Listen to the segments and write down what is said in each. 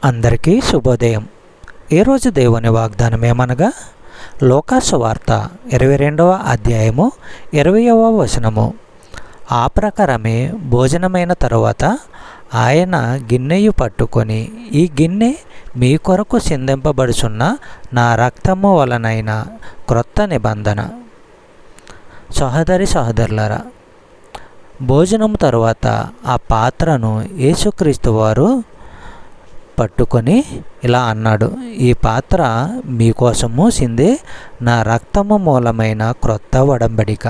అందరికీ శుభోదయం. ఈరోజు దేవుని వాగ్దానం ఏమనగా లోకాసు వార్త 22వ అధ్యాయము 20వ వచనము. ఆ ప్రకారమే భోజనమైన తరువాత ఆయన గిన్నెయు పట్టుకొని, ఈ గిన్నె మీ కొరకు సిందింపబడుచున్న నా రక్తము వలనైన క్రొత్త నిబంధన. సహోదరులారా, భోజనము తరువాత ఆ పాత్రను యేసుక్రీస్తు వారు పట్టుకొని ఇలా అన్నాడు, ఈ పాత్ర మీకోసము సిందే నా రక్తము మూలమైన క్రొత్త ఒడంబడిక.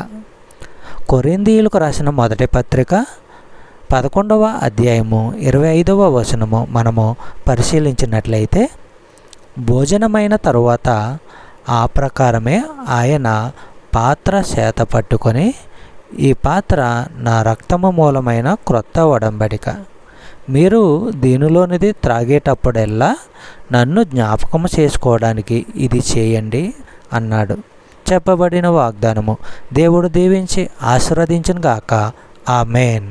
కొరింథీయులకు రాసిన మొదటి పత్రిక 11వ అధ్యాయము 25వ వచనము మనము పరిశీలించినట్లయితే, భోజనమైన తరువాత ఆ ప్రకారమే ఆయన పాత్ర చేత పట్టుకొని, ఈ పాత్ర నా రక్తము మూలమైన క్రొత్త ఒడంబడిక. మీరు దీనిలోనిది త్రాగేటప్పుడల్లా నన్ను జ్ఞాపకము చేసుకోవడానికి ఇది చేయండి అన్నాడు. చెప్పబడిన వాగ్దానము దేవుడు దీవించి ఆశీర్వదించును గాక. ఆమేన్.